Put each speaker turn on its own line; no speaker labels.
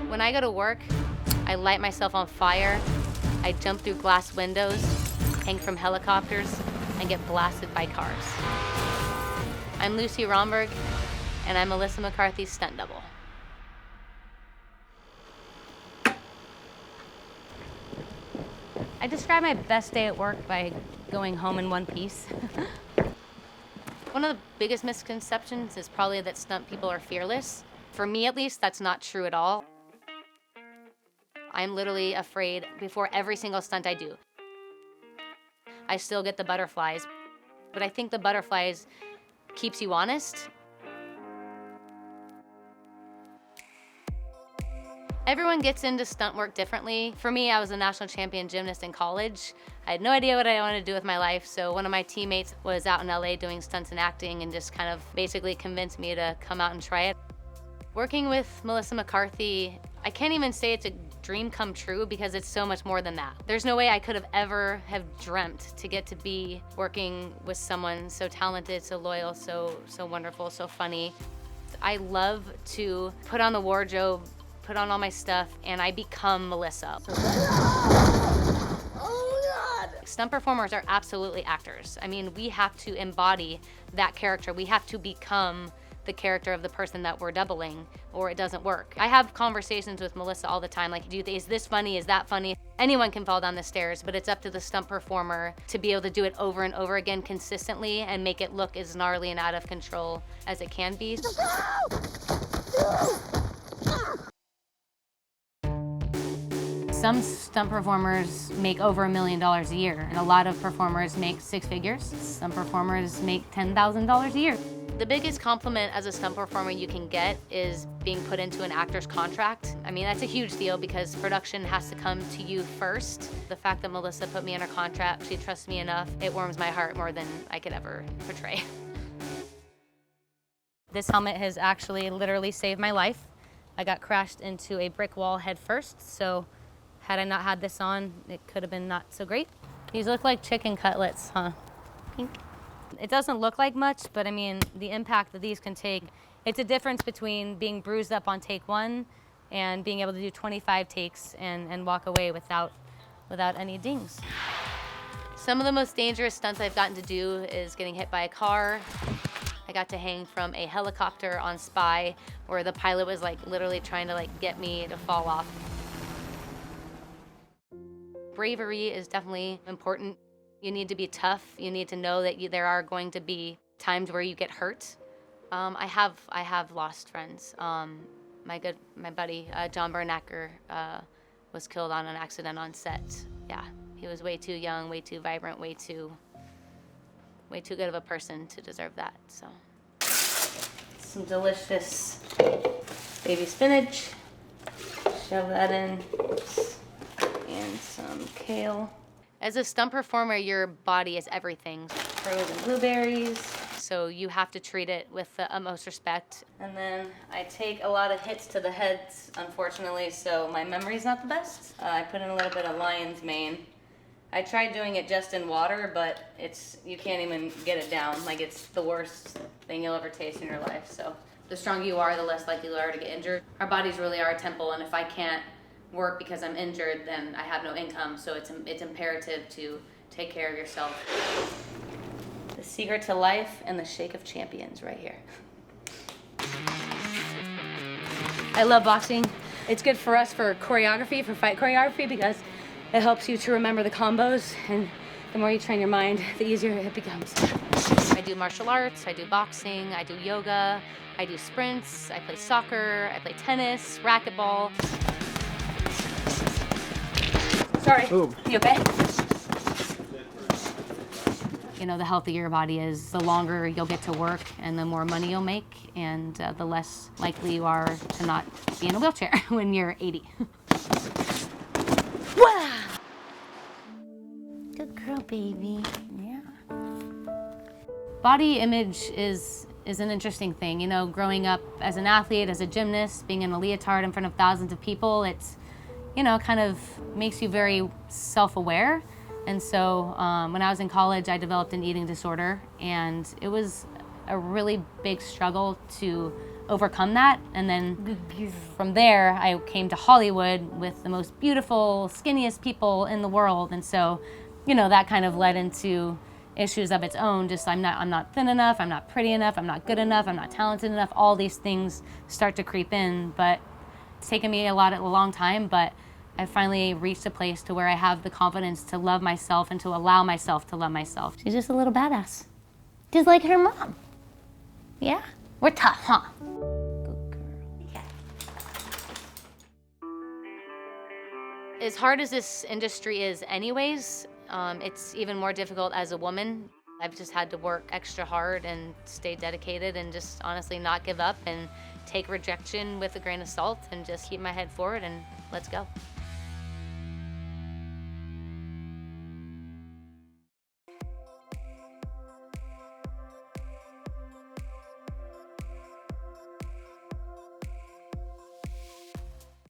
When I go to work, I light myself on fire, I jump through glass windows, hang from helicopters, and get blasted by cars. I'm Luci Romberg, and I'm Melissa McCarthy's stunt double. I describe my best day at work by going home in one piece. One of the biggest misconceptions is probably that stunt people are fearless. For me, at least, that's not true at all. I'm literally afraid before every single stunt I do. I still get the butterflies, but I think the butterflies keeps you honest. Everyone gets into stunt work differently. For me, I was a national champion gymnast in college. I had no idea what I wanted to do with my life, so one of my teammates was out in LA doing stunts and acting and just kind of basically convinced me to come out and try it. Working with Melissa McCarthy, I can't even say it's a dream come true because it's so much more than that. There's no way I could have ever have dreamt to get to be working with someone so talented, so loyal, so wonderful, so funny. I love to put on the wardrobe, put on all my stuff, and I become Melissa. Oh God! Stunt performers are absolutely actors. I mean, we have to embody that character. We have to become the character of the person that we're doubling, or it doesn't work. I have conversations with Melissa all the time, like, is this funny, is that funny? Anyone can fall down the stairs, but it's up to the stunt performer to be able to do it over and over again consistently and make it look as gnarly and out of control as it can be. Some stunt performers make over $1 million a year, and a lot of performers make 6 figures. Some performers make $10,000 a year. The biggest compliment as a stunt performer you can get is being put into an actor's contract. I mean, that's a huge deal because production has to come to you first. The fact that Melissa put me in her contract, she trusts me enough, it warms my heart more than I could ever portray. This helmet has actually literally saved my life. I got crashed into a brick wall head first, so had I not had this on, it could have been not so great. These look like chicken cutlets, huh? Pink. It doesn't look like much, but I mean, the impact that these can take, it's a difference between being bruised up on take 1 and being able to do 25 takes and walk away without any dings. Some of the most dangerous stunts I've gotten to do is getting hit by a car. I got to hang from a helicopter on Spy, where the pilot was like literally trying to like get me to fall off. Bravery is definitely important. You need to be tough. You need to know that there are going to be times where you get hurt. I have lost friends. My buddy John Bernacker was killed on an accident on set. Yeah, he was way too young, way too vibrant, way too good of a person to deserve that. So, some delicious baby spinach. Shove that in. Oops. And some kale. As a stunt performer, your body is everything. Frozen blueberries, so you have to treat it with the utmost respect. And then I take a lot of hits to the heads, unfortunately, so my memory's not the best. I put in a little bit of lion's mane. I tried doing it just in water, but you can't even get it down. Like, it's the worst thing you'll ever taste in your life. So the stronger you are, the less likely you are to get injured. Our bodies really are a temple, and if I can't work because I'm injured, then I have no income, so it's imperative to take care of yourself. The secret to life and the shake of champions right here. I love boxing. It's good for us for choreography, for fight choreography, because it helps you to remember the combos, and the more you train your mind, the easier it becomes. I do martial arts, I do boxing, I do yoga, I do sprints, I play soccer, I play tennis, racquetball. Sorry. Boom. You okay? You know, the healthier your body is, the longer you'll get to work and the more money you'll make, and the less likely you are to not be in a wheelchair when you're 80. Wow! Good girl, baby. Yeah. Body image is an interesting thing. You know, growing up as an athlete, as a gymnast, being in a leotard in front of thousands of people, it's, you know, kind of makes you very self-aware. And so when I was in college, I developed an eating disorder, and it was a really big struggle to overcome that. And then from there, I came to Hollywood with the most beautiful, skinniest people in the world. And so, you know, that kind of led into issues of its own. Just I'm not thin enough, I'm not pretty enough, I'm not good enough, I'm not talented enough. All these things start to creep in. But it's taken me a long time, but I finally reached a place to where I have the confidence to love myself and to allow myself to love myself. She's just a little badass. Just like her mom. Yeah? We're tough, huh? Good girl. Yeah. As hard as this industry is anyways, it's even more difficult as a woman. I've just had to work extra hard and stay dedicated and just honestly not give up and take rejection with a grain of salt and just keep my head forward and let's go.